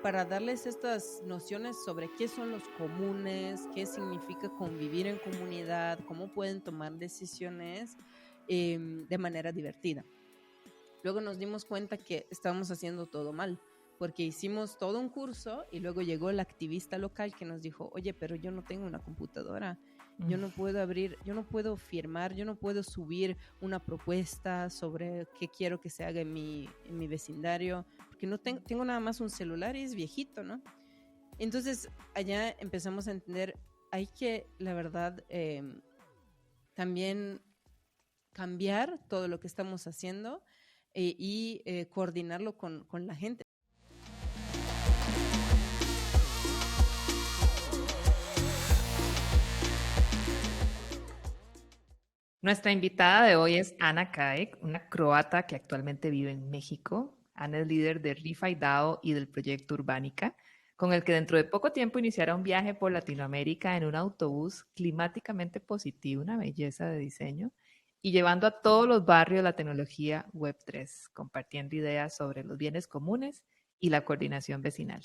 para darles estas nociones sobre qué son los comunes, qué significa convivir en comunidad, cómo pueden tomar decisiones de manera divertida. Luego nos dimos cuenta que estábamos haciendo todo mal, porque hicimos todo un curso y luego llegó el activista local que nos dijo, oye, pero yo no tengo una computadora, yo no puedo abrir, yo no puedo firmar, yo no puedo subir una propuesta sobre qué quiero que se haga en mi vecindario, porque no tengo nada más un celular y es viejito, ¿no? Entonces allá empezamos a entender, hay que, la verdad, también cambiar todo lo que estamos haciendo y coordinarlo con la gente. Nuestra invitada de hoy es Ana Kaek, una croata que actualmente vive en México. Ana es líder de ReFi DAO y del proyecto Urbánica, con el que dentro de poco tiempo iniciará un viaje por Latinoamérica en un autobús climáticamente positivo, una belleza de diseño, y llevando a todos los barrios la tecnología Web3, compartiendo ideas sobre los bienes comunes y la coordinación vecinal.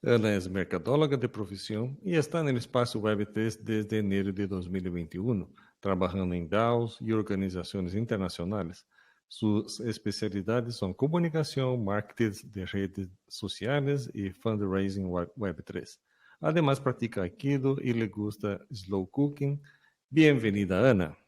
Ana es mercadóloga de profesión y está en el espacio Web3 desde enero de 2021, trabajando en DAOs y organizaciones internacionales. Sus especialidades son comunicación, marketing de redes sociales y fundraising Web3. Además, practica Aikido y le gusta slow cooking. Bienvenida, Ana.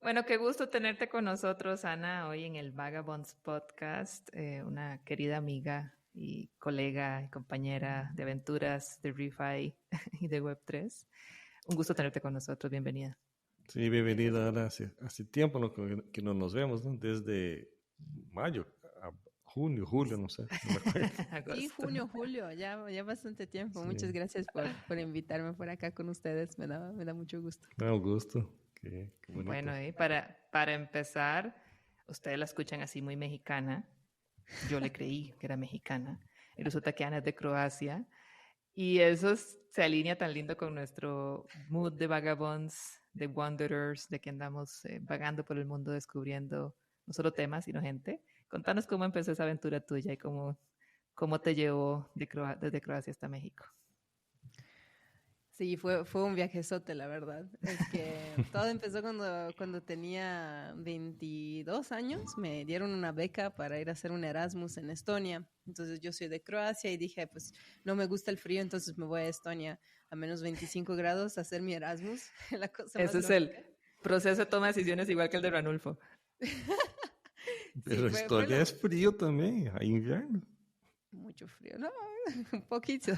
Bueno, qué gusto tenerte con nosotros, Ana, hoy en el Vagabonds Podcast, una querida amiga y colega y compañera de aventuras de ReFi y de Web3. Un gusto tenerte con nosotros, bienvenida. Sí, bienvenida, Ana. Hace tiempo que no nos vemos, ¿no? Desde mayo, a junio, julio, no sé. No me acuerdo. Sí, junio, julio, ya bastante tiempo. Sí. Muchas gracias por invitarme por acá con ustedes. Me da mucho gusto. Un gusto. Qué bonito. Bueno, para empezar, ustedes la escuchan así muy mexicana. Yo le creí que era mexicana. Y resulta que Ana es de Croacia. Y eso se alinea tan lindo con nuestro mood de vagabonds, de wanderers, de que andamos vagando por el mundo descubriendo no solo temas, sino gente. Contanos cómo empezó esa aventura tuya y cómo te llevó desde Croacia hasta México. Sí, fue un viajezote, la verdad. Es que todo empezó cuando tenía 22 años. Me dieron una beca para ir a hacer un Erasmus en Estonia. Entonces yo soy de Croacia y dije, pues no me gusta el frío, entonces me voy a Estonia a menos 25 grados a hacer mi Erasmus. La cosa Ese más es el lógica. proceso de toma de decisiones igual que el de Ranulfo. Pero Sí, fue Estonia es frío también, hay invierno. mucho frío, no, un poquito.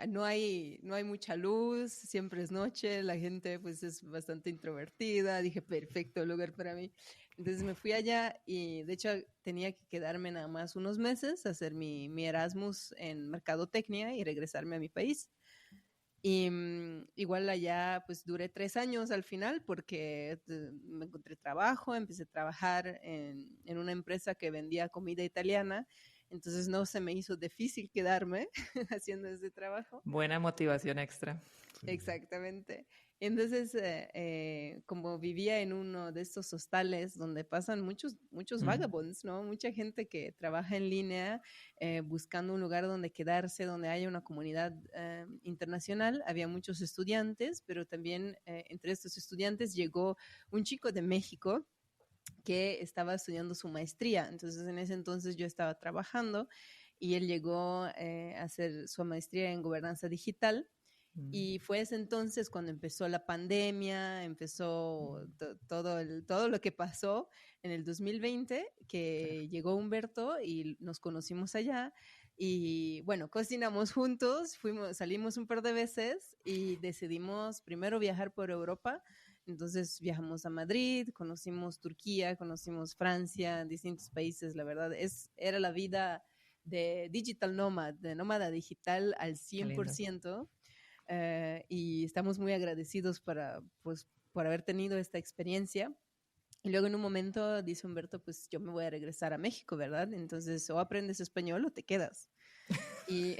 No hay mucha luz, siempre es noche, la gente pues es bastante introvertida. Dije, perfecto lugar para mí. Entonces me fui allá y de hecho tenía que quedarme nada más unos meses, hacer mi Erasmus en mercadotecnia y regresarme a mi país. Y igual allá pues duré 3 años al final porque me encontré trabajo, empecé a trabajar en una empresa que vendía comida italiana, entonces no se me hizo difícil quedarme haciendo ese trabajo. Buena motivación extra. Sí. Exactamente. Entonces, como vivía en uno de estos hostales donde pasan muchos vagabonds, ¿no? Mucha gente que trabaja en línea buscando un lugar donde quedarse, donde haya una comunidad internacional. Había muchos estudiantes, pero también entre estos estudiantes llegó un chico de México que estaba estudiando su maestría. Entonces, en ese entonces yo estaba trabajando y él llegó a hacer su maestría en gobernanza digital. Y fue ese entonces cuando empezó la pandemia, empezó todo lo que pasó en el 2020, que llegó Humberto y nos conocimos allá. Y bueno, cocinamos juntos, salimos un par de veces y decidimos primero viajar por Europa. Entonces viajamos a Madrid, conocimos Turquía, conocimos Francia, distintos países. La verdad, era la vida de digital nomad, de nómada digital al 100%. Y estamos muy agradecidos por haber tenido esta experiencia. Y luego en un momento dice Humberto, pues yo me voy a regresar a México, ¿verdad? Entonces o aprendes español o te quedas. Y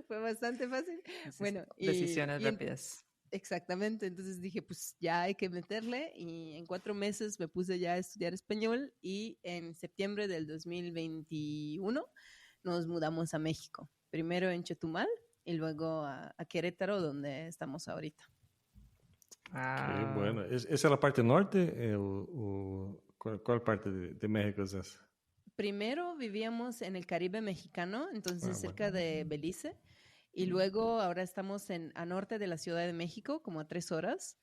fue bastante fácil. Bueno, Decisiones rápidas. Exactamente, entonces dije, pues ya hay que meterle y en 4 meses me puse ya a estudiar español y en septiembre del 2021 nos mudamos a México, primero en Chetumal y luego a Querétaro, donde estamos ahorita. Qué Ah, bueno. ¿Esa es la parte norte? ¿Cuál parte de México es esa? Primero vivíamos en el Caribe mexicano, entonces Bueno. cerca de Belice, y luego ahora estamos a norte de la Ciudad de México, como a 3 horas,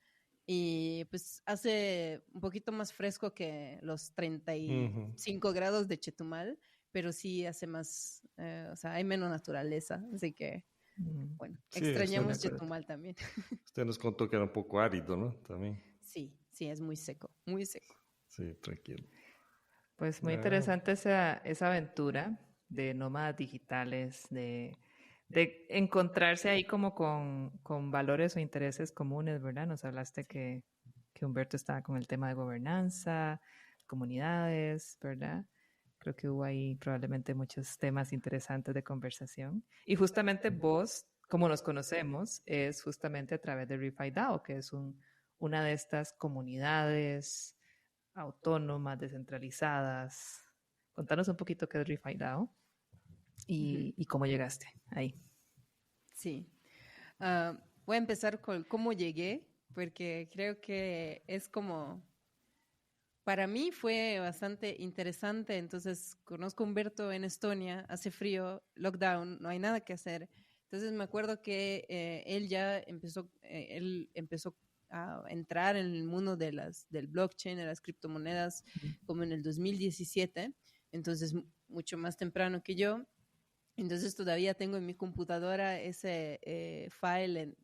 y pues hace un poquito más fresco que los 35 grados de Chetumal, pero sí hace más, o sea, hay menos naturaleza, así que, bueno, Sí, extrañamos Chetumal también. usted nos contó que era un poco árido, ¿no? También. Sí, sí, es muy seco, muy seco. Sí, tranquilo. pues muy interesante esa aventura de nómadas digitales, de encontrarse ahí como con valores o intereses comunes, ¿verdad? Nos hablaste que Humberto estaba con el tema de gobernanza, comunidades, ¿verdad? Creo que hubo ahí probablemente muchos temas interesantes de conversación. Y justamente vos, como nos conocemos, es justamente a través de ReFi DAO, que es una de estas comunidades autónomas, descentralizadas. Contanos un poquito qué es ReFi DAO y cómo llegaste ahí. Sí. Voy a empezar con cómo llegué, porque creo que es como, para mí fue bastante interesante. Entonces, conozco a Humberto en Estonia, hace frío, lockdown, no hay nada que hacer. Entonces, me acuerdo que él empezó a entrar en el mundo del blockchain, de las criptomonedas, como en el 2017, entonces mucho más temprano que yo. Entonces todavía tengo en mi computadora ese file en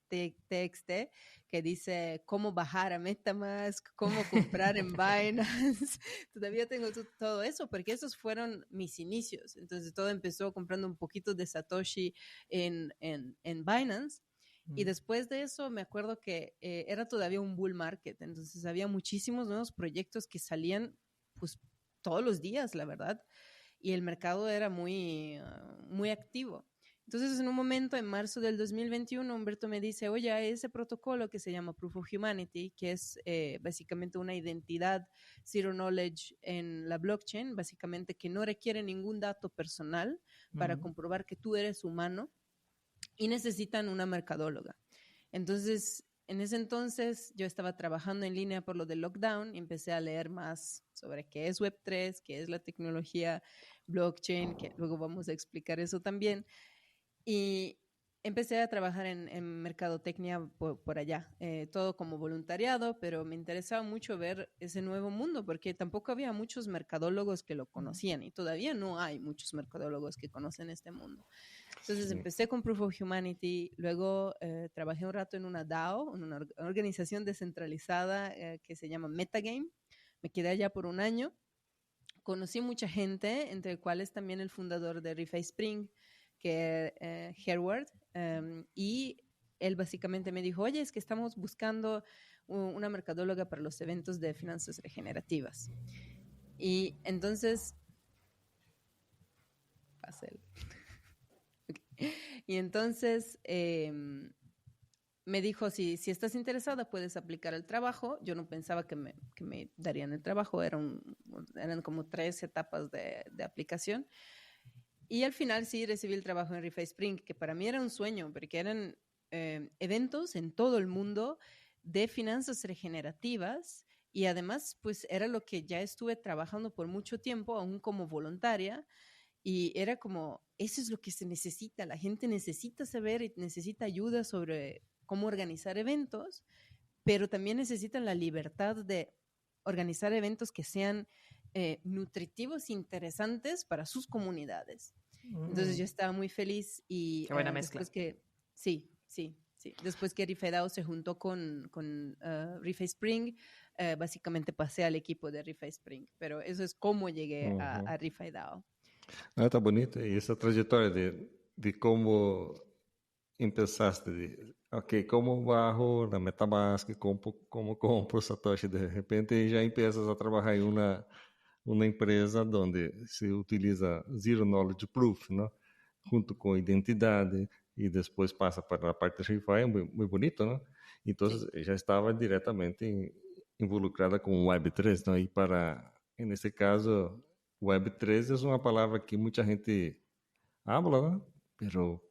TXT que dice cómo bajar a MetaMask, cómo comprar en Binance. Todavía tengo todo eso porque esos fueron mis inicios. Entonces todo empezó comprando un poquito de Satoshi en Binance. Y después de eso me acuerdo que era todavía un bull market. Entonces había muchísimos nuevos proyectos que salían pues todos los días, la verdad, y el mercado era muy activo. Entonces, en un momento, en marzo del 2021, Humberto me dice, oye, hay ese protocolo que se llama Proof of Humanity, que es básicamente una identidad zero knowledge en la blockchain, básicamente que no requiere ningún dato personal para comprobar que tú eres humano y necesitan una mercadóloga. Entonces, en ese entonces yo estaba trabajando en línea por lo del lockdown y empecé a leer más sobre qué es Web3, qué es la tecnología blockchain, que luego vamos a explicar eso también. Y empecé a trabajar en mercadotecnia por allá, todo como voluntariado, pero me interesaba mucho ver ese nuevo mundo porque tampoco había muchos mercadólogos que lo conocían y todavía no hay muchos mercadólogos que conocen este mundo. Entonces empecé con Proof of Humanity, luego trabajé un rato en una DAO, en una organización descentralizada que se llama Metagame. Me quedé allá por un año. Conocí mucha gente, entre cuales también el fundador de ReFi Spring, que es Herward, y él básicamente me dijo, oye, es que estamos buscando una mercadóloga para los eventos de finanzas regenerativas. Y entonces, pásale. Y entonces me dijo, si estás interesada, puedes aplicar el trabajo. Yo no pensaba que me darían el trabajo, eran como 3 etapas de aplicación. Y al final sí recibí el trabajo en ReFi Spring, que para mí era un sueño, porque eran eventos en todo el mundo de finanzas regenerativas y además pues era lo que ya estuve trabajando por mucho tiempo, aún como voluntaria. Y era como, eso es lo que se necesita, la gente necesita saber y necesita ayuda sobre cómo organizar eventos, pero también necesitan la libertad de organizar eventos que sean nutritivos, interesantes para sus comunidades. Entonces yo estaba muy feliz y Qué buena mezcla. después que, sí, después que ReFi DAO se juntó con ReFi Spring, básicamente pasé al equipo de ReFi Spring, pero eso es cómo llegué a ReFi DAO. Ah, tá bonito. E essa trajetória de como empezaste, ok, como bajo na MetaMask, como compro Satoshi, de repente já empiezas a trabalhar em uma empresa onde se utiliza Zero Knowledge Proof, ¿no? Junto com identidade, e depois passa para a parte de ReFi, é muito bonito, ¿no? Entonces, ella estaba directamente involucrada con Web3, ¿no? Y en este caso, Web3 es una palabra que mucha gente habla, ¿no? Pero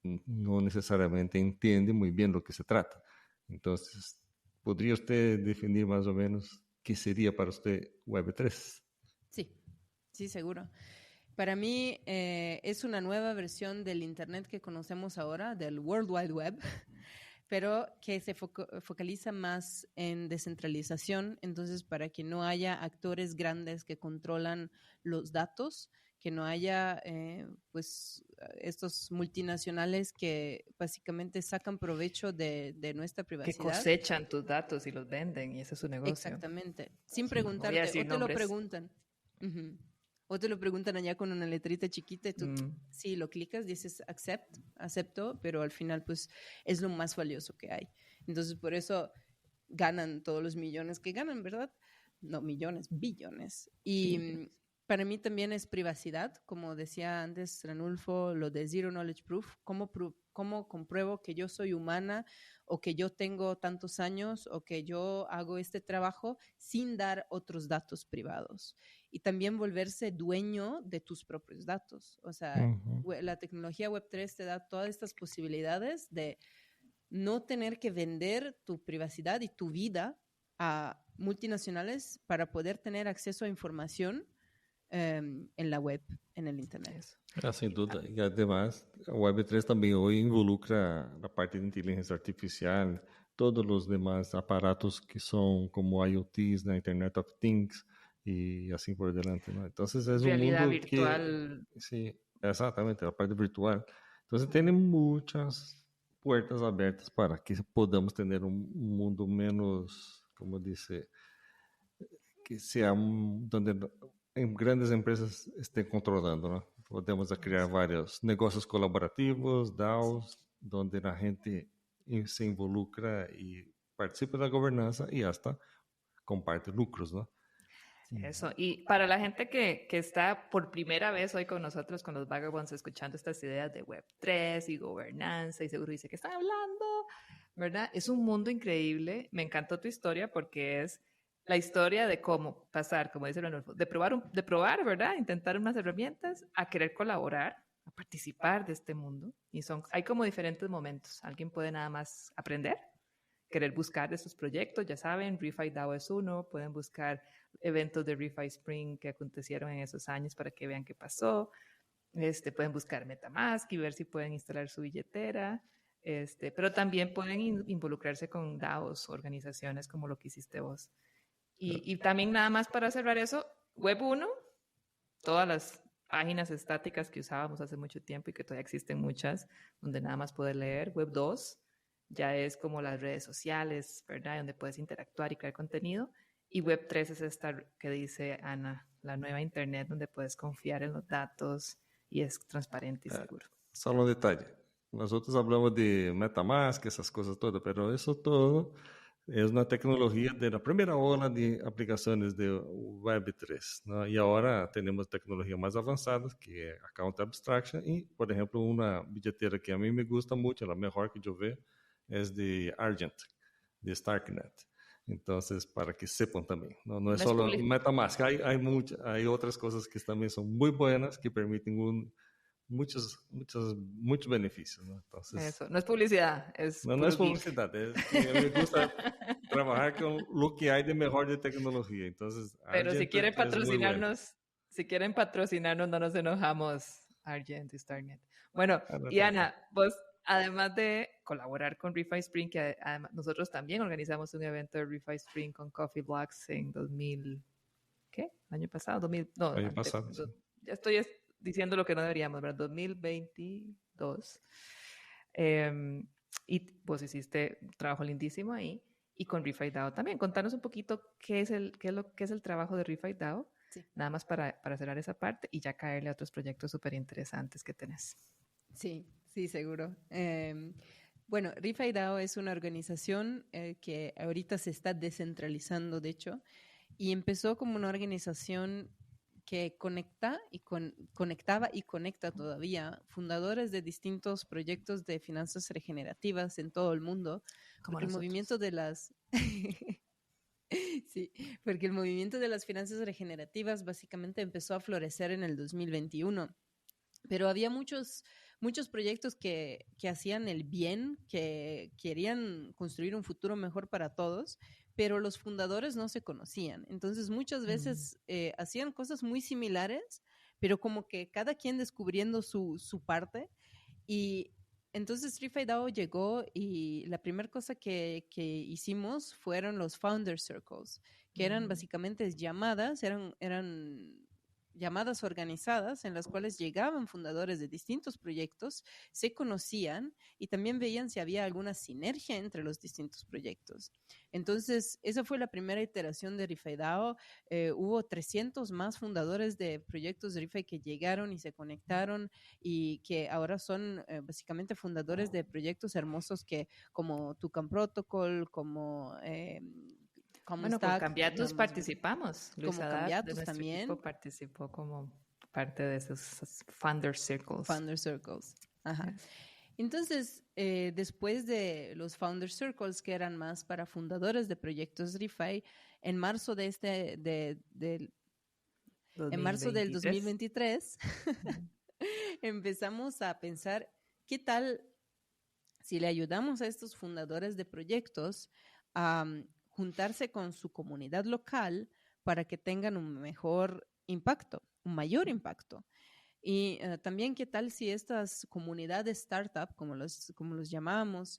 no necesariamente entiende muy bien lo que se trata. Entonces, ¿podría usted definir más o menos qué sería para usted Web3? Sí, sí, seguro. Para mí es una nueva versión del Internet que conocemos ahora, del World Wide Web, pero que se focaliza más en descentralización, entonces para que no haya actores grandes que controlan los datos, que no haya pues estos multinacionales que básicamente sacan provecho de nuestra Que privacidad. cosechan tus datos y los venden y ese es su negocio. Exactamente, sin No voy a preguntarte, decir o te lo nombres. preguntan. Ujú. O te lo preguntan allá con una letrita chiquita y tú sí lo clicas, dices acepto, pero al final pues es lo más valioso que hay. Entonces por eso ganan todos los millones que ganan, ¿verdad? No millones, billones. Y para mí también es privacidad, como decía antes Ranulfo, lo de Zero Knowledge Proof, cómo compruebo que yo soy humana o que yo tengo tantos años o que yo hago este trabajo sin dar otros datos privados. Y también volverse dueño de tus propios datos. O sea, la tecnología Web3 te da todas estas posibilidades de no tener que vender tu privacidad y tu vida a multinacionales para poder tener acceso a información en la web, en el Internet. Sin duda. Y además, a Web3 también hoy involucra la parte de inteligencia artificial, todos los demás aparatos que son como IoTs, la Internet of Things y así por delante, ¿no? Entonces es un Realidad mundo virtual. que, sí, exactamente, la parte virtual. Entonces tiene muchas puertas abiertas para que podamos tener un mundo menos, como dice, que sea donde grandes empresas estén controlando, ¿no? Podemos crear varios negocios colaborativos, DAOs, donde la gente se involucra y participa de la gobernanza y hasta comparte lucros, ¿no? Eso. Y para la gente que está por primera vez hoy con nosotros, con los Vagabonds, escuchando estas ideas de Web3 y gobernanza, y seguro dice que están hablando, ¿verdad? Es un mundo increíble. Me encantó tu historia porque es la historia de cómo pasar, como dice Ranulfo, de probar, ¿verdad? Intentar unas herramientas, a querer colaborar, a participar de este mundo. Y hay como diferentes momentos. Alguien puede nada más aprender, querer buscar de sus proyectos, ya saben, ReFi DAO es uno, pueden buscar eventos de ReFi Spring que acontecieron en esos años para que vean qué pasó. Pueden buscar MetaMask y ver si pueden instalar su billetera. Pero también pueden involucrarse con DAOs, organizaciones como lo que hiciste vos. Y también nada más para cerrar eso, Web 1, todas las páginas estáticas que usábamos hace mucho tiempo y que todavía existen muchas, donde nada más puedes leer. Web 2 ya es como las redes sociales, ¿verdad? Donde puedes interactuar y crear contenido. Y Web 3 es esta que dice Ana, la nueva Internet, donde puedes confiar en los datos y es transparente y seguro. Solo un detalle. Nosotros hablamos de MetaMask, esas cosas todas, pero eso todo es una tecnología de la primera ola de aplicaciones de Web3, ¿no? Y ahora tenemos tecnologías más avanzadas que Account Abstraction y, por ejemplo, una billetera que a mí me gusta mucho, la mejor que yo veo, es de Argent, de Starknet. Entonces, para que sepan también, no es solo MetaMask, hay otras cosas que también son muy buenas que permiten muchos beneficios, ¿no? Entonces, eso, no es publicidad, es no es publicidad, es que me gusta trabajar con lo que hay de mejor de tecnología. Entonces, pero si quieren patrocinarnos, no nos enojamos, Argent y Starnet. Bueno, y Ana, vos, además de colaborar con ReFi Spring, que además nosotros también organizamos un evento de ReFi Spring con Coffee Blocks en 2000, ¿qué? ¿Año pasado? Año pasado, sí. Ya estoy diciendo lo que no deberíamos, ¿verdad? 2022. Y vos hiciste un trabajo lindísimo ahí. Y con ReFi DAO también. Contanos un poquito qué es el trabajo de ReFi DAO. Sí. Nada más para cerrar esa parte y ya caerle a otros proyectos súper interesantes que tenés. Sí, seguro. Bueno, ReFi DAO es una organización que ahorita se está descentralizando, de hecho, y empezó como una organización que conectaba y conecta todavía fundadores de distintos proyectos de finanzas regenerativas en todo el mundo, Como porque el nosotros. movimiento de las sí, porque el movimiento de las finanzas regenerativas básicamente empezó a florecer en el 2021. Pero había muchos proyectos que hacían el bien, que querían construir un futuro mejor para todos, pero los fundadores no se conocían. Entonces muchas veces hacían cosas muy similares, pero como que cada quien descubriendo su parte. Y entonces Rifai DAO llegó y la primera cosa que hicimos fueron los Founder Circles, que eran básicamente llamadas, eran llamadas organizadas en las cuales llegaban fundadores de distintos proyectos, se conocían y también veían si había alguna sinergia entre los distintos proyectos. Entonces, esa fue la primera iteración de Rifai DAO. Hubo 300 más fundadores de proyectos de Rifai que llegaron y se conectaron y que ahora son básicamente fundadores de proyectos hermosos que como Tucan Protocol, como Bueno, con Cambiatus participamos. Luis como Haddad de Cambiatus nuestro también. equipo participó como parte de esos Founder Circles. Founder Circles. Ajá. Yes. Entonces, después de los Founder Circles, que eran más para fundadores de proyectos Rifai, en marzo de en marzo del 2023, empezamos a pensar, ¿qué tal si le ayudamos a estos fundadores de proyectos a juntarse con su comunidad local para que tengan un mejor impacto, un mayor impacto? Y también, ¿qué tal si estas comunidades startup, como los llamamos,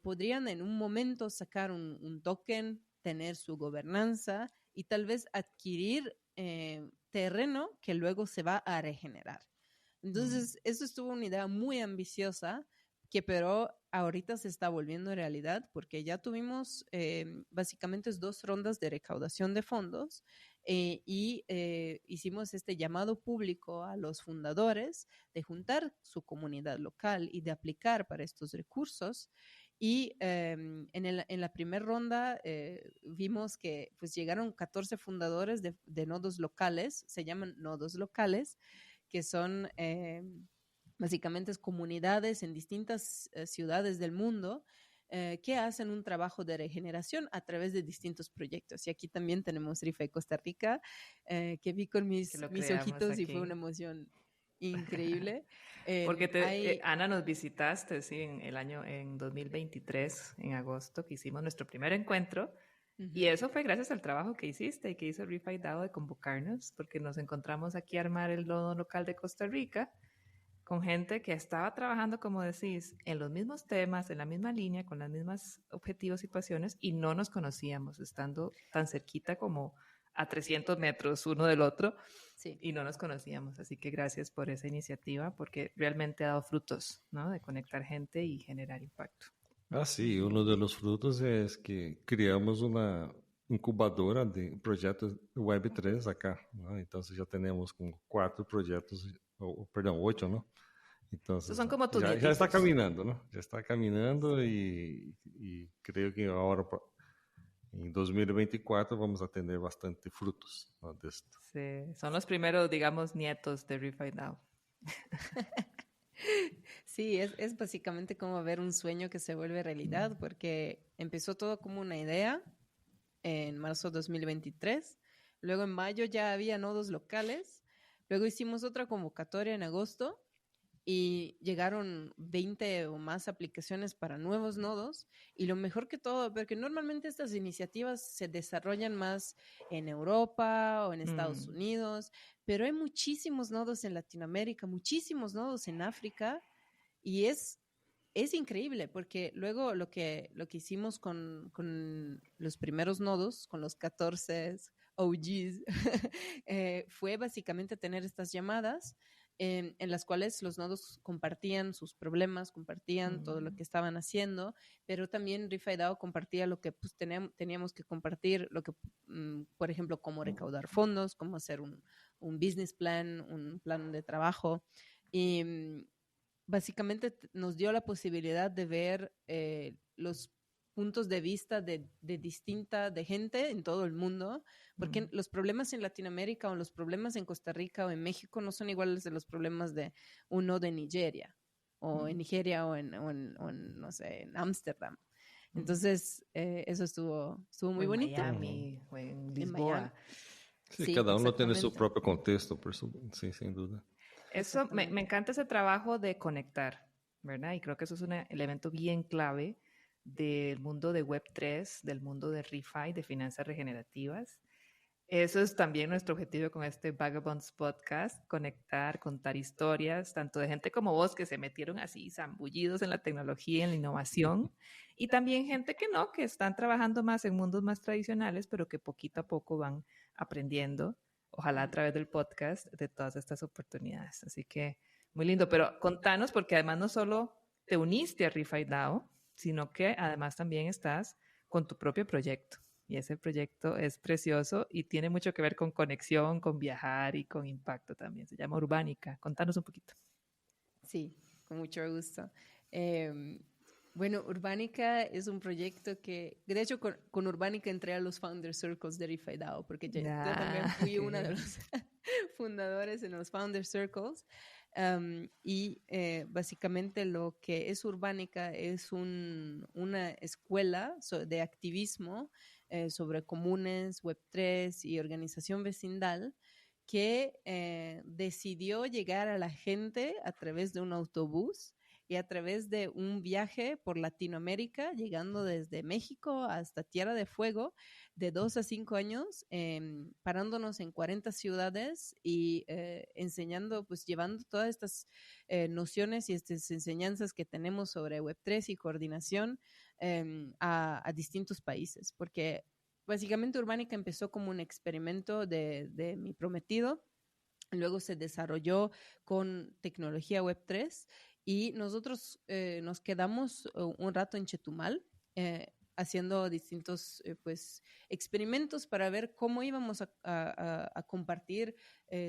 podrían en un momento sacar un token, tener su gobernanza y tal vez adquirir terreno que luego se va a regenerar? Entonces, eso estuvo una idea muy ambiciosa que pero ahorita se está volviendo realidad porque ya tuvimos básicamente 2 rondas de recaudación de fondos y hicimos este llamado público a los fundadores de juntar su comunidad local y de aplicar para estos recursos. Y en la primera ronda vimos que pues llegaron 14 fundadores de nodos locales, se llaman nodos locales, que son básicamente comunidades en distintas ciudades del mundo que hacen un trabajo de regeneración a través de distintos proyectos. Y aquí también tenemos Rifai Costa Rica, que vi con mis ojitos aquí. Y fue una emoción increíble. Porque Ana, nos visitaste, sí, en 2023, en agosto, que hicimos nuestro primer encuentro. Y eso fue gracias al trabajo que hiciste y que hizo Rifai DAO de convocarnos, porque nos encontramos aquí a armar el nodo local de Costa Rica con gente que estaba trabajando, como decís, en los mismos temas, en la misma línea, con las mismas objetivos y pasiones, y no nos conocíamos, estando tan cerquita como a 300 metros uno del otro, sí. Y no nos conocíamos. Así que gracias por esa iniciativa, porque realmente ha dado frutos, ¿no? De conectar gente y generar impacto. Ah, sí, uno de los frutos es que creamos una incubadora de proyectos Web3 acá, ¿no? Entonces ya tenemos como 4 proyectos, perdón, 8, ¿no? Entonces son como tus ya está caminando, ¿no? Ya está caminando y creo que ahora en 2024 vamos a tener bastante frutos, ¿no? De esto. Sí, son los primeros, digamos, nietos de Rifai DAO. Sí, es básicamente como ver un sueño que se vuelve realidad, porque empezó todo como una idea en marzo de 2023, luego en mayo ya había nodos locales, luego hicimos otra convocatoria en agosto y llegaron 20 o más aplicaciones para nuevos nodos, y lo mejor que todo, porque normalmente estas iniciativas se desarrollan más en Europa o en Estados Unidos, pero hay muchísimos nodos en Latinoamérica, muchísimos nodos en África, y es increíble, porque luego lo que hicimos con los primeros nodos, con los 14 OGs, fue básicamente tener estas llamadas en las cuales los nodos compartían sus problemas, compartían todo lo que estaban haciendo, pero también Rifai DAO compartía lo que pues, teníamos que compartir, lo que, por ejemplo, cómo recaudar fondos, cómo hacer un business plan, un plan de trabajo. Y básicamente nos dio la posibilidad de ver los puntos de vista de gente en todo el mundo, porque los problemas en Latinoamérica o los problemas en Costa Rica o en México no son iguales de los problemas de uno de Nigeria o en Nigeria o en no sé, en Ámsterdam. Entonces, eso estuvo muy bonito. En Miami o en Lisboa. Sí, cada uno tiene su propio contexto, sí, sin duda. Eso, me encanta ese trabajo de conectar, ¿verdad? Y creo que eso es un elemento bien clave del mundo de Web3, del mundo de ReFi, de finanzas regenerativas. Eso es también nuestro objetivo con este Vagabonds Podcast, conectar, contar historias, tanto de gente como vos que se metieron así zambullidos en la tecnología, en la innovación, y también gente que no, que están trabajando más en mundos más tradicionales, pero que poquito a poco van aprendiendo, ojalá a través del podcast, de todas estas oportunidades. Así que muy lindo, pero contanos, porque además no solo te uniste a ReFi DAO, sino que además también estás con tu propio proyecto. Y ese proyecto es precioso y tiene mucho que ver con conexión, con viajar y con impacto también. Se llama Urbánica. Contanos un poquito. Sí, con mucho gusto. Bueno, Urbánica es un proyecto que, de hecho, con Urbánica entré a los Founder Circles de ReFi DAO, porque yo también fui una de los fundadores en los Founder Circles. Y básicamente lo que es Urbánica es una escuela de activismo sobre comunes, Web3 y organización vecinal que decidió llegar a la gente a través de un autobús y a través de un viaje por Latinoamérica, llegando desde México hasta Tierra de Fuego, de 2 a 5 años, parándonos en 40 ciudades y enseñando, pues llevando todas estas nociones y estas enseñanzas que tenemos sobre Web3 y coordinación a distintos países, porque básicamente Urbánica empezó como un experimento de mi prometido, luego se desarrolló con tecnología Web3 y nosotros nos quedamos un rato en Chetumal haciendo distintos pues, experimentos para ver cómo íbamos a compartir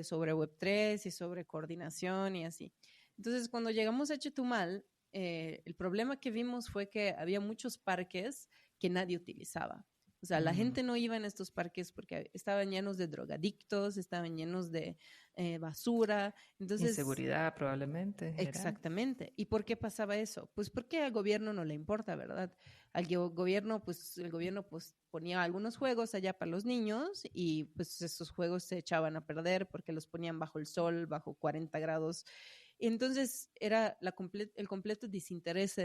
sobre Web3 y sobre coordinación y así. Entonces, cuando llegamos a Chetumal, el problema que vimos fue que había muchos parques que nadie utilizaba. O sea, la gente no iba en estos parques porque estaban llenos de drogadictos, estaban llenos de basura. Entonces, inseguridad probablemente. Exactamente. ¿Y por qué pasaba eso? Pues porque al gobierno no le importa, ¿verdad? El gobierno pues ponía algunos juegos allá para los niños y pues esos juegos se echaban a perder porque los ponían bajo el sol, bajo 40 grados. Entonces era el completo desinterés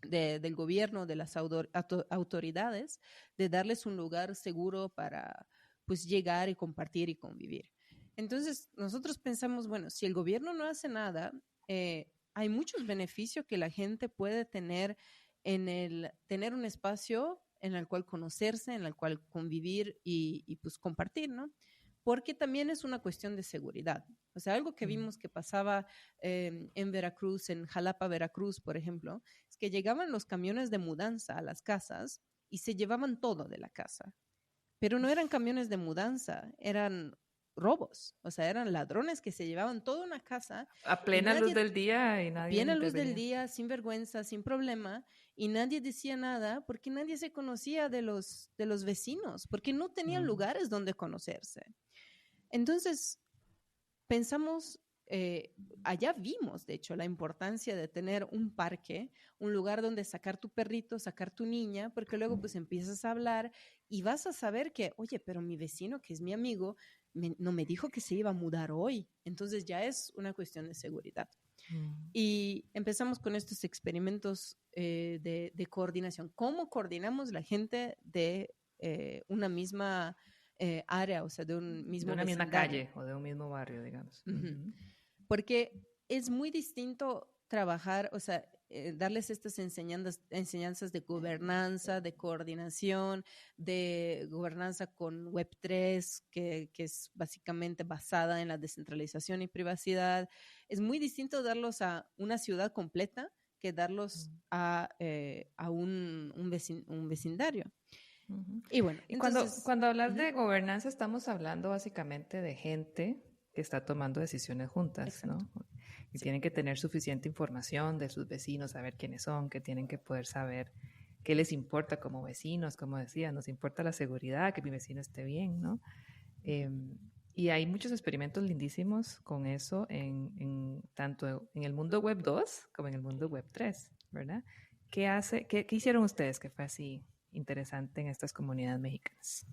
del gobierno, de las autoridades, de darles un lugar seguro para pues llegar y compartir y convivir. Entonces nosotros pensamos, bueno, si el gobierno no hace nada, hay muchos beneficios que la gente puede tener en el tener un espacio en el cual conocerse, en el cual convivir y pues compartir, ¿no? Porque también es una cuestión de seguridad. O sea, algo que vimos que pasaba en Veracruz, en Jalapa, Veracruz, por ejemplo, es que llegaban los camiones de mudanza a las casas y se llevaban todo de la casa. Pero no eran camiones de mudanza, eran robos. O sea, eran ladrones que se llevaban toda una casa. A plena luz del día y nadie plena luz del día, sin vergüenza, sin problema, y nadie decía nada porque nadie se conocía de los vecinos, porque no tenían lugares donde conocerse. Entonces, pensamos, allá vimos, de hecho, la importancia de tener un parque, un lugar donde sacar tu perrito, sacar tu niña, porque luego pues empiezas a hablar y vas a saber que, oye, pero mi vecino, que es mi amigo, no me dijo que se iba a mudar hoy. Entonces ya es una cuestión de seguridad. Y empezamos con estos experimentos de coordinación. ¿Cómo coordinamos la gente de una misma área, o sea, de un mismo de una vecindario? misma calle o de un mismo barrio, digamos? Porque es muy distinto trabajar, o sea, darles estas enseñanzas de gobernanza, de coordinación, de gobernanza con Web3, que es básicamente basada en la descentralización y privacidad. Es muy distinto darlos a una ciudad completa que darlos a un vecindario. Y bueno, entonces, cuando hablas de gobernanza, estamos hablando básicamente de gente que está tomando decisiones juntas, exacto, ¿no? Y tienen que tener suficiente información de sus vecinos, saber quiénes son, que tienen que poder saber qué les importa como vecinos, como decía, nos importa la seguridad, que mi vecino esté bien, ¿no? Y hay muchos experimentos lindísimos con eso tanto en el mundo web 2 como en el mundo web 3, ¿verdad? ¿Qué hicieron ustedes que fue así interesante en estas comunidades mexicanas?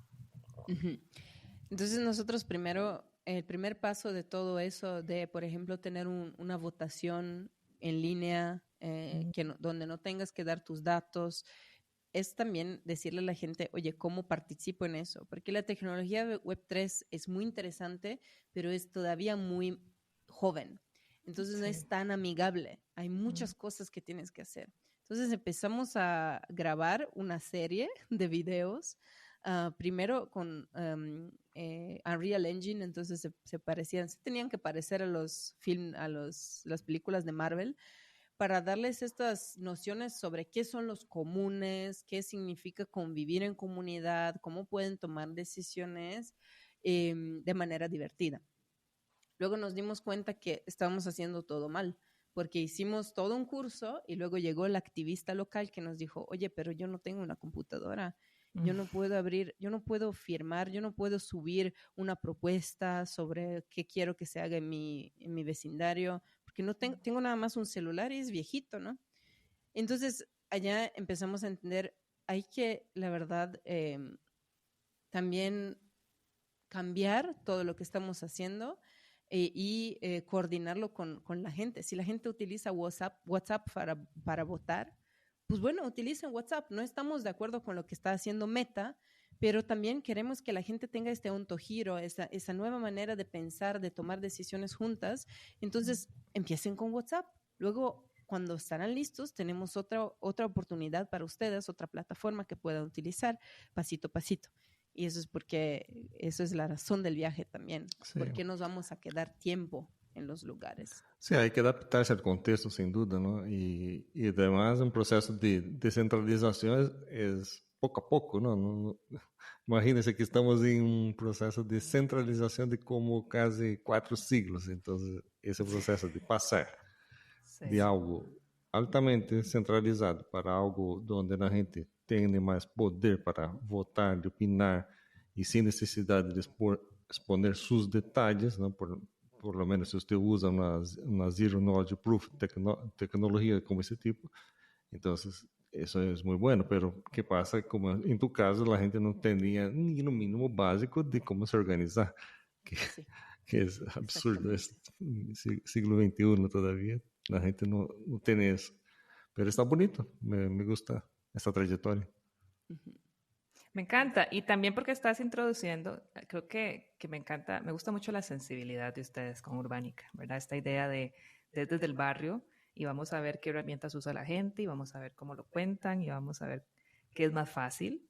Entonces nosotros primero, el primer paso de todo eso, de por ejemplo tener una votación en línea, donde no tengas que dar tus datos, es también decirle a la gente, oye, ¿cómo participo en eso? Porque la tecnología de Web3 es muy interesante, pero es todavía muy joven. Entonces no es tan amigable. Hay muchas cosas que tienes que hacer. Entonces empezamos a grabar una serie de videos, primero con Unreal Engine, entonces se tenían que parecer a las películas de Marvel, para darles estas nociones sobre qué son los comunes, qué significa convivir en comunidad, cómo pueden tomar decisiones de manera divertida. Luego nos dimos cuenta que estábamos haciendo todo mal, porque hicimos todo un curso y luego llegó el activista local que nos dijo, oye, pero yo no tengo una computadora, yo no puedo abrir, yo no puedo firmar, yo no puedo subir una propuesta sobre qué quiero que se haga en mi vecindario, porque no tengo nada más un celular y es viejito, ¿no? Entonces, allá empezamos a entender, hay que, la verdad, también cambiar todo lo que estamos haciendo y coordinarlo con la gente. Si la gente utiliza WhatsApp para votar, pues bueno, utilicen WhatsApp. No estamos de acuerdo con lo que está haciendo Meta, pero también queremos que la gente tenga este autogiro, esa nueva manera de pensar, de tomar decisiones juntas. Entonces, empiecen con WhatsApp. Luego, cuando estarán listos, tenemos otra oportunidad para ustedes, otra plataforma que puedan utilizar pasito a pasito. Y eso es porque eso es la razón del viaje también. Sí. ¿Por qué nos vamos a quedar tiempo en los lugares? Sí, hay que adaptarse al contexto, sin duda, ¿no? Y además un proceso de descentralización es poco a poco, ¿no? Imagínense que estamos en un proceso de centralización de como casi 4 siglos. Entonces, ese proceso de pasar de algo altamente centralizado para algo donde la gente tiene más poder para votar, de opinar y sin necesidad de exponer sus detalles, ¿no? Por lo menos si usted usa una Zero Knowledge Proof tecnología como ese tipo, entonces eso es muy bueno, pero ¿qué pasa? Como en tu caso, la gente no tenía ni lo mínimo básico de cómo se organizar, que es absurdo, es siglo XXI todavía, la gente no tiene eso, pero está bonito, me gusta esta trayectoria. Me encanta, y también porque estás introduciendo, creo que me encanta, me gusta mucho la sensibilidad de ustedes con Urbánica, ¿verdad? Esta idea de desde el barrio, y vamos a ver qué herramientas usa la gente, y vamos a ver cómo lo cuentan, y vamos a ver qué es más fácil,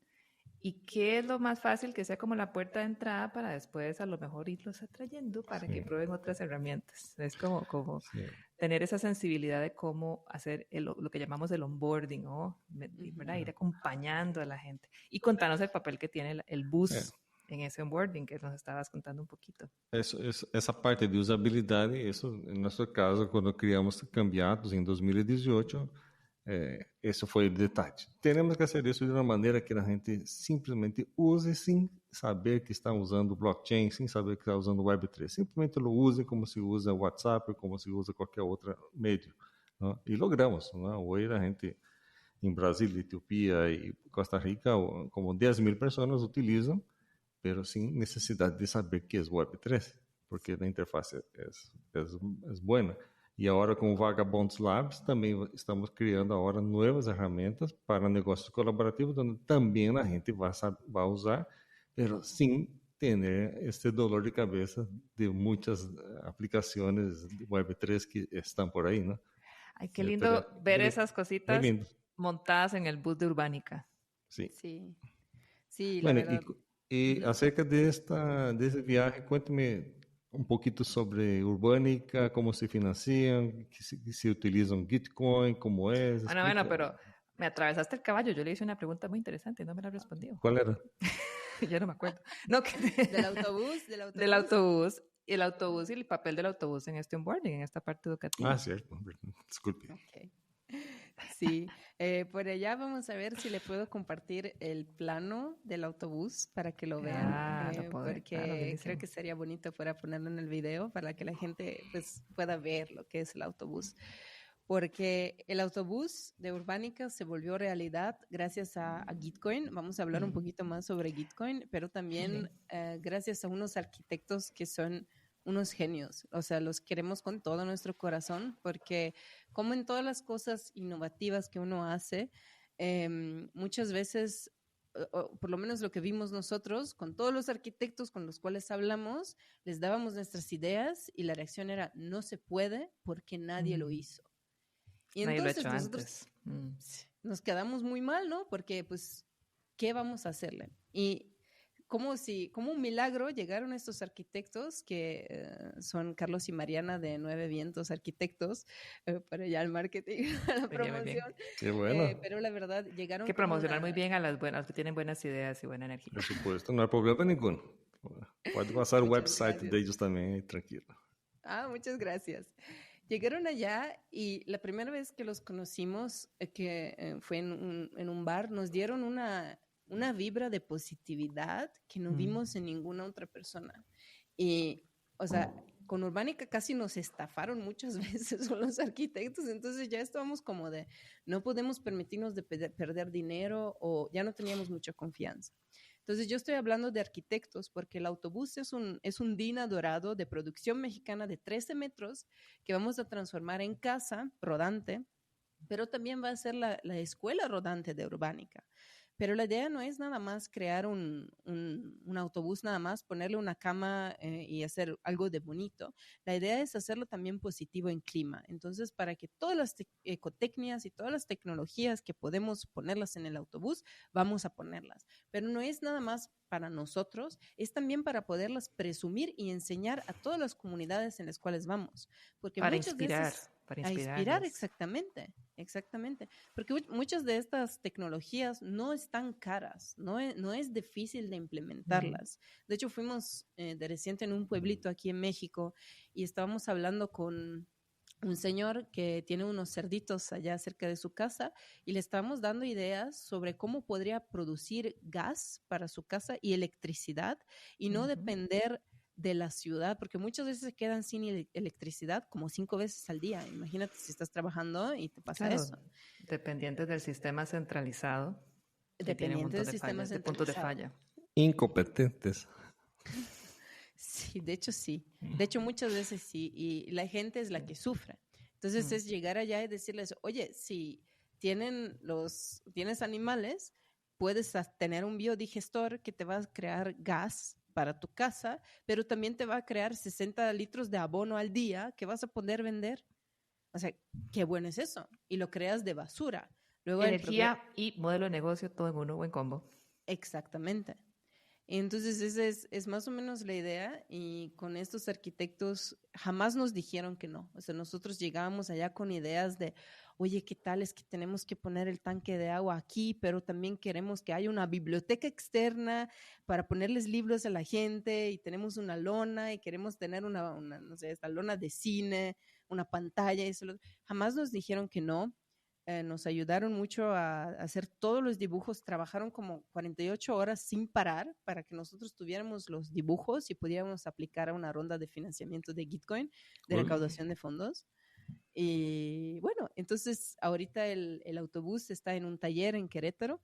y qué es lo más fácil que sea como la puerta de entrada para después a lo mejor irlos atrayendo para que prueben otras herramientas. Es como tener esa sensibilidad de cómo hacer lo que llamamos el onboarding, ¿no? ¿Verdad? Ir acompañando a la gente. Y contanos el papel que tiene el bus en ese onboarding que nos estabas contando un poquito. Essa parte de usabilidade, isso, em nosso caso, quando criamos Cambiados em 2018, esse foi o detalhe. Teremos que fazer isso de uma maneira que a gente simplesmente use sem saber que está usando blockchain, sem saber que está usando Web3. Simplesmente lo use como se usa WhatsApp, como se usa qualquer outro meio. Não? E logramos. Não? Hoje a gente, em Brasília, Etiópia e Costa Rica, como 10.000 pessoas utilizam, pero sin necesidad de saber qué es Web3, porque la interfaz es buena. Y ahora con Vagabonds Labs también estamos creando ahora nuevas herramientas para negocios colaborativos, donde también la gente va a usar, pero sin tener este dolor de cabeza de muchas aplicaciones de Web3 que están por ahí, ¿no? Ay, qué lindo ver esas cositas montadas en el bus de Urbánica. Sí. Sí, bueno, la verdad. Y acerca de ese viaje, cuéntame un poquito sobre Urbánica, cómo se financian, si utilizan Gitcoin, cómo es. Bueno, pero me atravesaste el caballo. Yo le hice una pregunta muy interesante y no me la respondió. ¿Cuál era? Yo no me acuerdo. No, ¿Del autobús? Del autobús. El autobús y el papel del autobús en este onboarding, en esta parte educativa. Ah, cierto. Disculpe. Okay. Sí, por allá vamos a ver si le puedo compartir el plano del autobús para que lo vean, Claro, porque bellísimo. creo que sería bonito fuera ponerlo en el video para que la gente pues pueda ver lo que es el autobús. Porque el autobús de Urbánica se volvió realidad gracias a Gitcoin. Vamos a hablar un poquito más sobre Gitcoin, pero también gracias a unos arquitectos que son unos genios. O sea, los queremos con todo nuestro corazón, porque como en todas las cosas innovativas que uno hace, muchas veces, o por lo menos lo que vimos nosotros, con todos los arquitectos con los cuales hablamos, les dábamos nuestras ideas y la reacción era, no se puede porque nadie lo hizo. Y Nadie lo ha entonces hecho nosotros antes. nos quedamos muy mal, ¿no? Porque, pues, ¿qué vamos a hacerle? Y como un milagro llegaron estos arquitectos que son Carlos y Mariana de Nueve Vientos Arquitectos, para ya el marketing, la promoción. Qué bueno. Pero la verdad, llegaron Hay que promocionar muy bien a los que tienen buenas ideas y buena energía. Por supuesto, no hay problema ninguno. Puede pasar el website de ellos también, tranquilo. Muchas gracias. Llegaron allá y la primera vez que los conocimos, que fue en un bar, nos dieron una vibra de positividad que no vimos en ninguna otra persona. Y, o sea, con Urbánica casi nos estafaron muchas veces con los arquitectos, entonces ya estábamos como de, no podemos permitirnos de perder dinero o ya no teníamos mucha confianza. Entonces yo estoy hablando de arquitectos porque el autobús es un Dina dorado de producción mexicana de 13 metros que vamos a transformar en casa rodante, pero también va a ser la escuela rodante de Urbánica. Pero la idea no es nada más crear un autobús, nada más ponerle una cama y hacer algo de bonito. La idea es hacerlo también positivo en clima. Entonces, para que todas las ecotecnias y todas las tecnologías que podemos ponerlas en el autobús, vamos a ponerlas. Pero no es nada más para nosotros, es también para poderlas presumir y enseñar a todas las comunidades en las cuales vamos. Porque Para muchas inspirar. veces... Para A inspirar, exactamente. Porque muchas de estas tecnologías no están caras, no es difícil de implementarlas. De hecho, fuimos de reciente en un pueblito aquí en México y estábamos hablando con un señor que tiene unos cerditos allá cerca de su casa y le estábamos dando ideas sobre cómo podría producir gas para su casa y electricidad y no depender de la ciudad, porque muchas veces se quedan sin electricidad como 5 veces al día. Imagínate si estás trabajando y te pasa eso. Dependientes del sistema centralizado. Dependientes del sistema centralizado. De puntos de falla. Incompetentes. Sí, de hecho sí. De hecho muchas veces sí. Y la gente es la que sufre. Entonces es llegar allá y decirles, oye, si tienes animales, puedes tener un biodigestor que te va a crear gas para tu casa, pero también te va a crear 60 litros de abono al día que vas a poder vender. O sea, qué bueno es eso. Y lo creas de basura. Luego energía y modelo de negocio, todo en uno, buen combo. Exactamente. Entonces esa es más o menos la idea y con estos arquitectos jamás nos dijeron que no. O sea, nosotros llegábamos allá con ideas de, oye, ¿qué tal? Es que tenemos que poner el tanque de agua aquí, pero también queremos que haya una biblioteca externa para ponerles libros a la gente y tenemos una lona y queremos tener no sé, esta lona de cine, una pantalla. Jamás nos dijeron que no. Nos ayudaron mucho a hacer todos los dibujos, trabajaron como 48 horas sin parar para que nosotros tuviéramos los dibujos y pudiéramos aplicar a una ronda de financiamiento de Gitcoin, de recaudación de fondos. Y bueno, entonces ahorita el autobús está en un taller en Querétaro.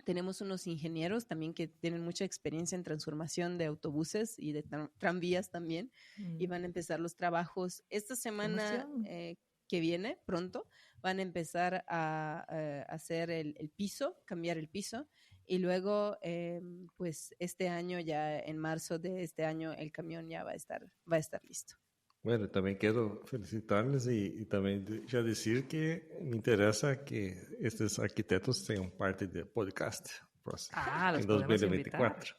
Tenemos unos ingenieros también que tienen mucha experiencia en transformación de autobuses y de tranvías también, y van a empezar los trabajos esta semana que viene, pronto, van a empezar a hacer el piso, cambiar el piso, y luego, pues este año, ya en marzo de este año, el camión ya va a estar listo. Bueno, también quiero felicitarles y también ya decir que me interesa que estos arquitectos sean parte del podcast los en 2024.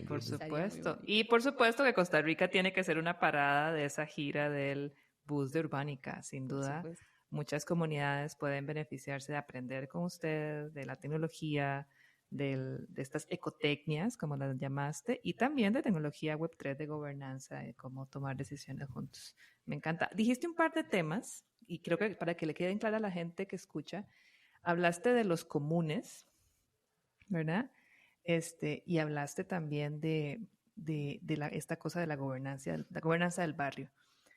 Por supuesto. Y por supuesto que Costa Rica tiene que ser una parada de esa gira del bus de Urbánica, sin duda. Muchas comunidades pueden beneficiarse de aprender con usted, de la tecnología, de estas ecotecnias, como las llamaste, y también de tecnología Web3 de gobernanza, de cómo tomar decisiones juntos. Me encanta. Dijiste un par de temas y creo que para que le queden clara a la gente que escucha, hablaste de los comunes, ¿verdad? Y hablaste también de esta cosa de la gobernanza del barrio.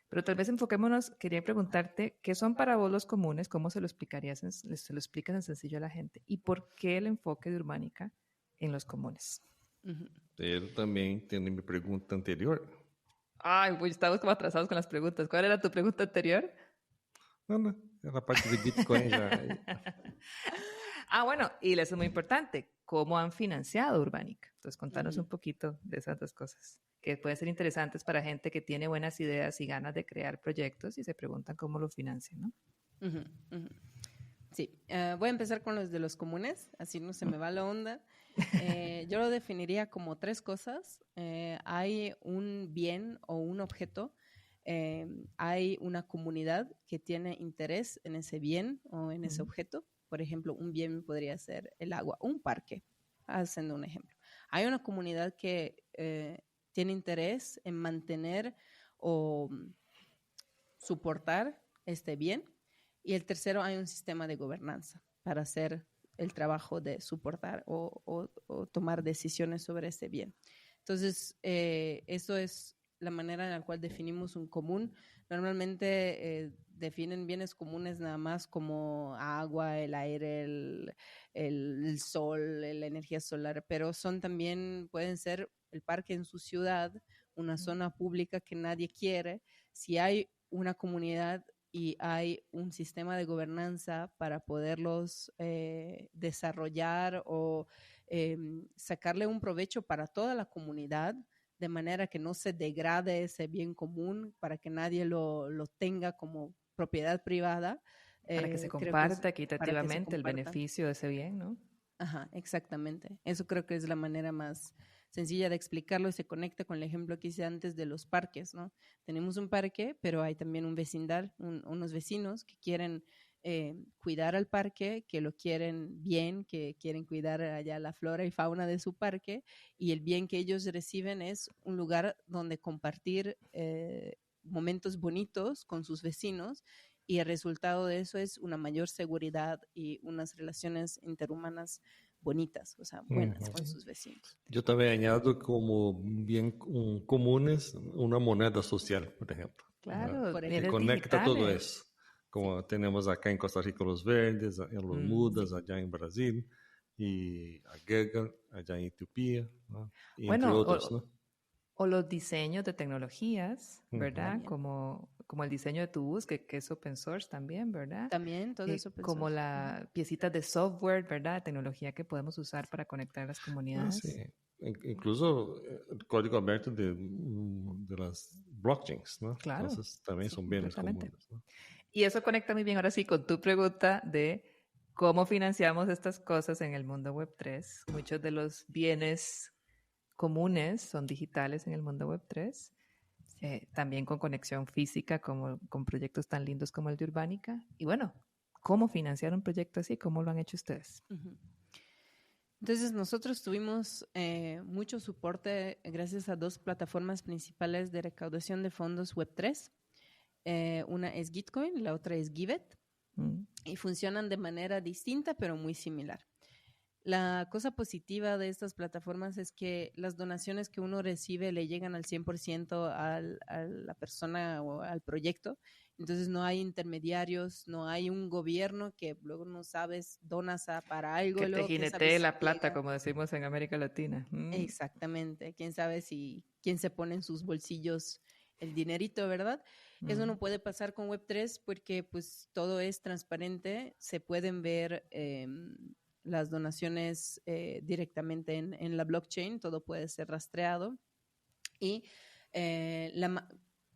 Pero tal vez enfoquémonos, quería preguntarte, ¿qué son para vos los comunes? ¿Cómo se lo explicarías, se lo explicas en sencillo a la gente? ¿Y por qué el enfoque de Urbánica en los comunes? Pero también tiene mi pregunta anterior. Ay, pues estamos como atrasados con las preguntas. ¿Cuál era tu pregunta anterior? No, era la parte de Bitcoin ya. Bueno, y eso es muy importante. ¿Cómo han financiado Urbánica? Entonces, contanos un poquito de esas dos cosas, que pueden ser interesantes para gente que tiene buenas ideas y ganas de crear proyectos y se preguntan cómo lo financian, ¿no? Sí, voy a empezar con los de los comunes, así no se me va la onda. Yo lo definiría como 3 cosas. Hay un bien o un objeto, hay una comunidad que tiene interés en ese bien o en ese objeto. Por ejemplo, un bien podría ser el agua, un parque, haciendo un ejemplo. Hay una comunidad que tiene interés en mantener o soportar este bien. Y el tercero, hay un sistema de gobernanza para hacer el trabajo de soportar o tomar decisiones sobre ese bien. Entonces, eso es la manera en la cual definimos un común. Normalmente definen bienes comunes nada más como agua, el aire, el sol, la energía solar, pero son también, pueden ser el parque en su ciudad, una zona pública que nadie quiere. Si hay una comunidad y hay un sistema de gobernanza para poderlos desarrollar o sacarle un provecho para toda la comunidad, de manera que no se degrade ese bien común, para que nadie lo tenga como propiedad privada. Para que se comparta equitativamente el beneficio de ese bien, ¿no? Ajá, exactamente. Eso creo que es la manera más sencilla de explicarlo y se conecta con el ejemplo que hice antes de los parques, ¿no? Tenemos un parque, pero hay también un vecindad, unos vecinos que quieren cuidar al parque, que lo quieren bien, que quieren cuidar allá la flora y fauna de su parque, y el bien que ellos reciben es un lugar donde compartir momentos bonitos con sus vecinos, y el resultado de eso es una mayor seguridad y unas relaciones interhumanas bonitas, o sea, buenas con sus vecinos. Yo también añado como bien comunes una moneda social, por ejemplo. Claro, que conecta todo eso. Como tenemos acá en Costa Rica los verdes, en los mudas, allá en Brasil, y a Gega, allá en Etiopía, ¿no? Y entre otros, ¿no? O los diseños de tecnologías, ¿verdad? Como el diseño de tu bus, que es open source también, ¿verdad? También, todo es open source. Como las piecitas de software, ¿verdad? Tecnología que podemos usar para conectar las comunidades. Sí. Incluso el código abierto de las blockchains, ¿no? Claro. Entonces también son bienes comunes, ¿no? Y eso conecta muy bien ahora sí con tu pregunta de cómo financiamos estas cosas en el mundo Web3. Muchos de los bienes comunes son digitales en el mundo Web3, también con conexión física, como con proyectos tan lindos como el de Urbánica. Y bueno, ¿cómo financiar un proyecto así? ¿Cómo lo han hecho ustedes? Entonces nosotros tuvimos mucho soporte gracias a 2 plataformas principales de recaudación de fondos Web3. Una es Gitcoin, la otra es Giveth, y funcionan de manera distinta pero muy similar. La cosa positiva de estas plataformas es que las donaciones que uno recibe le llegan al 100% a la persona o al proyecto. Entonces no hay intermediarios, no hay un gobierno que luego no sabes, donas para algo. Que te jinetee la plata, como decimos en América Latina. Exactamente. Quién sabe quién se pone en sus bolsillos el dinerito, ¿verdad? Eso no puede pasar con Web3 porque pues todo es transparente, se pueden ver las donaciones directamente en la blockchain, todo puede ser rastreado. Y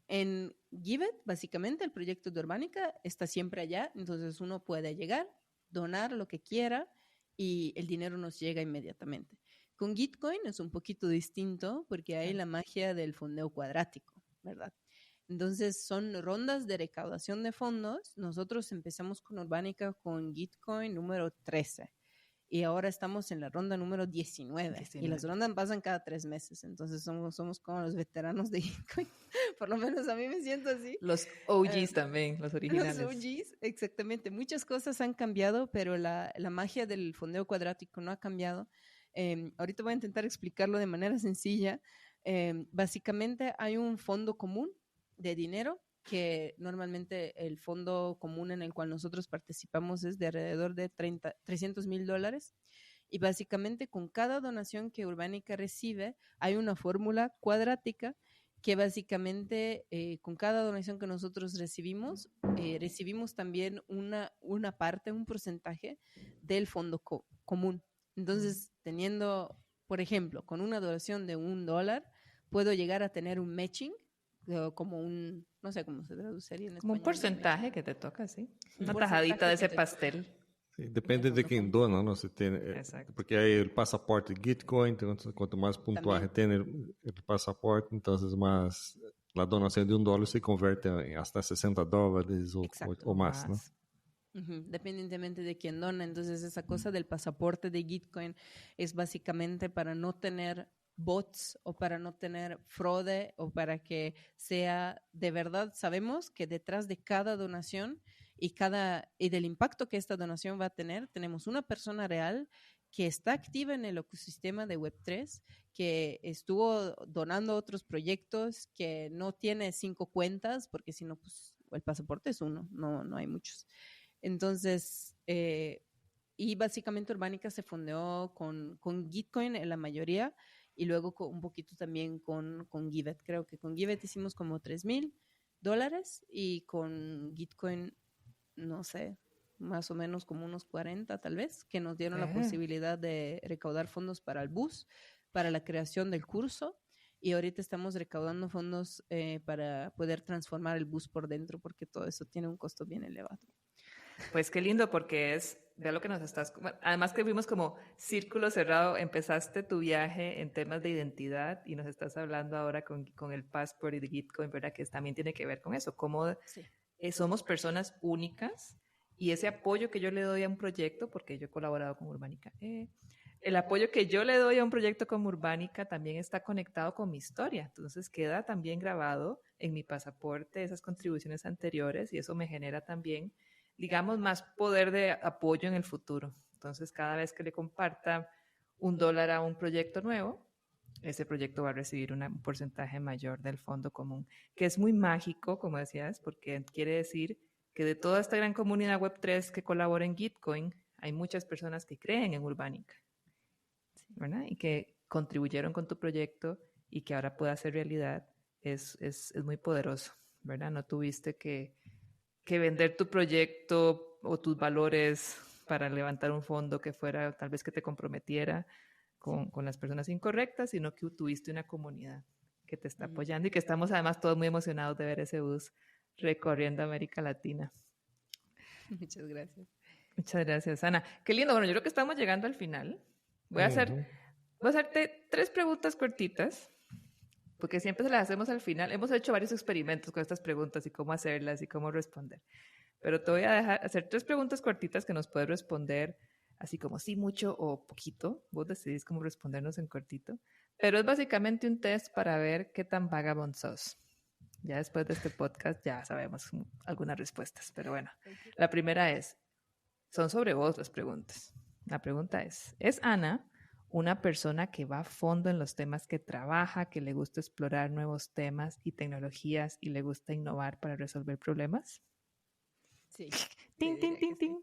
en Giveth, básicamente, el proyecto de Urbánica está siempre allá, entonces uno puede llegar, donar lo que quiera y el dinero nos llega inmediatamente. Con Gitcoin es un poquito distinto porque hay la magia del fondeo cuadrático, ¿verdad? Entonces son rondas de recaudación de fondos. Nosotros empezamos con Urbánica con Gitcoin número 13. y ahora estamos en la ronda número 19. Y las rondas pasan cada 3 meses, entonces somos como los veteranos de Gitcoin. Por lo menos a mí me siento así. Los OGs también, los originales. Los OGs, exactamente. Muchas cosas han cambiado, pero la magia del fondeo cuadrático no ha cambiado. Ahorita voy a intentar explicarlo de manera sencilla. Básicamente hay un fondo común de dinero, que normalmente el fondo común en el cual nosotros participamos es de alrededor de $300,000, y básicamente con cada donación que Urbánica recibe hay una fórmula cuadrática que básicamente con cada donación que nosotros recibimos también una parte, un porcentaje del fondo común. Entonces, teniendo, por ejemplo, con una donación de $1, puedo llegar a tener un matching, como un, no sé cómo se traduciría en español. Como un porcentaje que te toca, sí. Una Un tajadita de ese porcentaje pastel. Sí, depende de quem dona, ¿no? Se tiene, Exacto. porque hay el pasaporte Gitcoin, entonces cuanto más puntuaje tiene el pasaporte, entonces más la donación de $1 se convierte en hasta $60 o más, ¿no? Dependientemente de quién dona. Entonces esa cosa del pasaporte de Gitcoin es básicamente para no tener bots o para no tener fraude, o para que sea de verdad, sabemos que detrás de cada donación y del impacto que esta donación va a tener, tenemos una persona real que está activa en el ecosistema de Web3, que estuvo donando a otros proyectos, que no tiene 5 cuentas, porque si no, pues el pasaporte es uno, no hay muchos. Entonces, y básicamente Urbánica se fondeó con Gitcoin en la mayoría, y luego un poquito también con Giveth. Creo que con Giveth hicimos como $3,000, y con Gitcoin, no sé, más o menos como unos 40 tal vez, que nos dieron la posibilidad de recaudar fondos para el bus, para la creación del curso, y ahorita estamos recaudando fondos para poder transformar el bus por dentro, porque todo eso tiene un costo bien elevado. Pues qué lindo, porque vea lo que nos estás, además que fuimos como círculo cerrado, empezaste tu viaje en temas de identidad y nos estás hablando ahora con el Passport y de Gitcoin, ¿verdad? Que también tiene que ver con eso, cómo somos personas únicas, y ese apoyo que yo le doy a un proyecto, porque yo he colaborado con Urbánica, el apoyo que yo le doy a un proyecto como Urbánica también está conectado con mi historia, entonces queda también grabado en mi pasaporte esas contribuciones anteriores, y eso me genera también, digamos, más poder de apoyo en el futuro. Entonces, cada vez que le comparta $1 a un proyecto nuevo, ese proyecto va a recibir un porcentaje mayor del fondo común, que es muy mágico, como decías, porque quiere decir que de toda esta gran comunidad Web3 que colabora en Gitcoin, hay muchas personas que creen en Urbánica, ¿verdad? Y que contribuyeron con tu proyecto y que ahora pueda ser realidad. Es muy poderoso, ¿verdad? No tuviste que vender tu proyecto o tus valores para levantar un fondo que fuera, tal vez que te comprometiera con las personas incorrectas, sino que tuviste una comunidad que te está apoyando, y que estamos además todos muy emocionados de ver ese bus recorriendo América Latina. Muchas gracias. Muchas gracias, Ana. Qué lindo. Bueno, yo creo que estamos llegando al final. Voy a hacerte 3 preguntas cortitas, porque siempre se las hacemos al final. Hemos hecho varios experimentos con estas preguntas y cómo hacerlas y cómo responder. Pero te voy a dejar hacer 3 preguntas cortitas que nos puedes responder así como sí, mucho o poquito. Vos decidís cómo respondernos en cortito. Pero es básicamente un test para ver qué tan vagabond sos. Ya después de este podcast ya sabemos algunas respuestas. Pero bueno, la primera son sobre vos las preguntas. La pregunta ¿es Ana una persona que va a fondo en los temas que trabaja, que le gusta explorar nuevos temas y tecnologías y le gusta innovar para resolver problemas? Sí. ¡Ting, ting, ting, ting!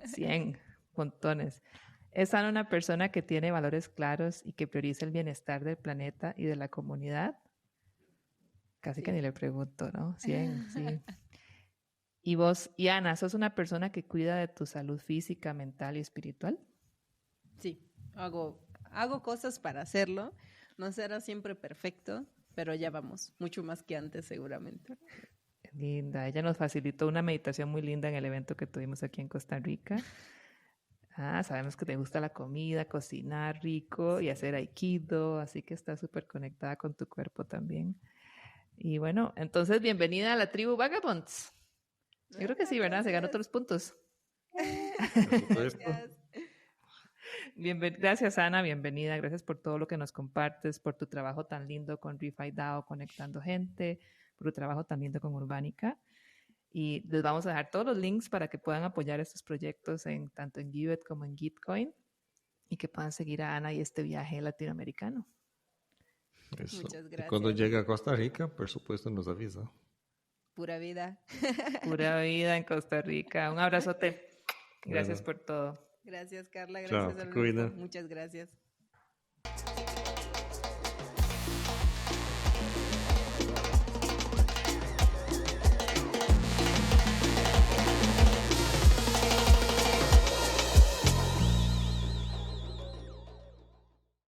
100, montones. ¿Es Ana una persona que tiene valores claros y que prioriza el bienestar del planeta y de la comunidad? Casi que ni le pregunto, ¿no? 100, sí. ¿Y vos, y Ana, sos una persona que cuida de tu salud física, mental y espiritual? Sí, hago cosas para hacerlo. No será siempre perfecto, pero ya vamos, mucho más que antes seguramente. Linda, ella nos facilitó una meditación muy linda en el evento que tuvimos aquí en Costa Rica. Sabemos que te gusta la comida, cocinar rico y hacer aikido, así que estás súper conectada con tu cuerpo también. Y bueno, entonces bienvenida a la tribu Vagabonds. Yo creo que sí, ¿verdad? Se ganó otros puntos. Gracias, Ana, bienvenida. Gracias por todo lo que nos compartes, por tu trabajo tan lindo con ReFi DAO, conectando gente, por tu trabajo tan lindo con Urbánica. Y les vamos a dejar todos los links para que puedan apoyar estos proyectos tanto en Giveth como en Gitcoin y que puedan seguir a Ana y este viaje latinoamericano. Eso. Muchas gracias. Y cuando llegue a Costa Rica, por supuesto, nos avisa. Pura vida. Pura vida en Costa Rica. Un abrazote. Gracias por todo. Gracias, Carla. Chao, Gracias, te cuida. Muchas gracias.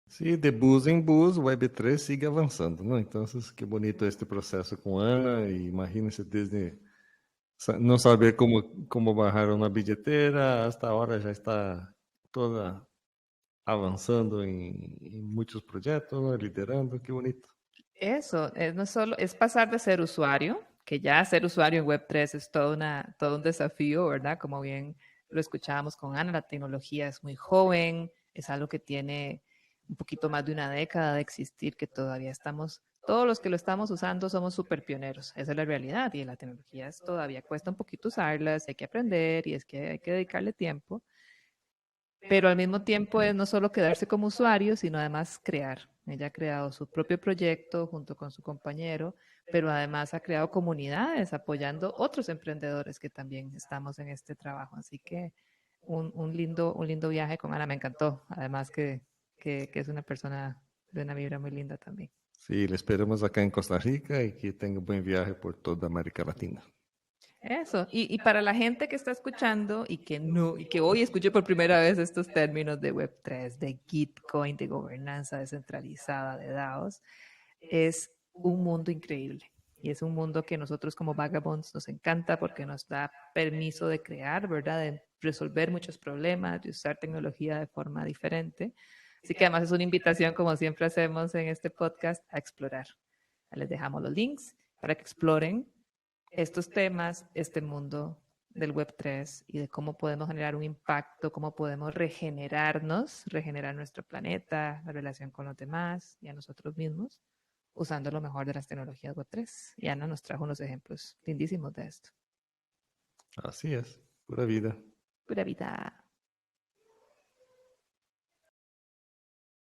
Sí, de bus em bus, Web3 sigue avançando, ¿no? Entonces, qué bonito este proceso con Ana. Y imagínense desde no saber cómo bajar una billetera hasta ahora ya está toda avanzando en muchos proyectos, ¿no? Liderando, qué bonito. Eso, no solo, es pasar de ser usuario, que ya ser usuario en Web3 es todo un desafío, ¿verdad? Como bien lo escuchábamos con Ana, la tecnología es muy joven, es algo que tiene un poquito más de una década de existir, que todavía todos los que lo estamos usando somos súper pioneros, esa es la realidad, y la tecnología todavía cuesta un poquito usarlas, hay que aprender y es que hay que dedicarle tiempo, pero al mismo tiempo es no solo quedarse como usuario, sino además crear. Ella ha creado su propio proyecto junto con su compañero, pero además ha creado comunidades apoyando otros emprendedores que también estamos en este trabajo. Así que un lindo viaje con Ana, me encantó. Además que es una persona de una vibra muy linda también. Sí, le esperamos acá en Costa Rica y que tenga un buen viaje por toda América Latina. Eso, y para la gente que está escuchando y que hoy escuché por primera vez estos términos de Web3, de Gitcoin, de gobernanza descentralizada, de DAOs, es un mundo increíble. Y es un mundo que nosotros como Vagabonds nos encanta porque nos da permiso de crear, ¿verdad? De resolver muchos problemas, de usar tecnología de forma diferente. Así que además es una invitación, como siempre hacemos en este podcast, a explorar. Les dejamos los links para que exploren estos temas, este mundo del Web3 y de cómo podemos generar un impacto, cómo podemos regenerarnos, regenerar nuestro planeta, la relación con los demás y a nosotros mismos, usando lo mejor de las tecnologías Web3. Y Ana nos trajo unos ejemplos lindísimos de esto. Así es, pura vida. Pura vida.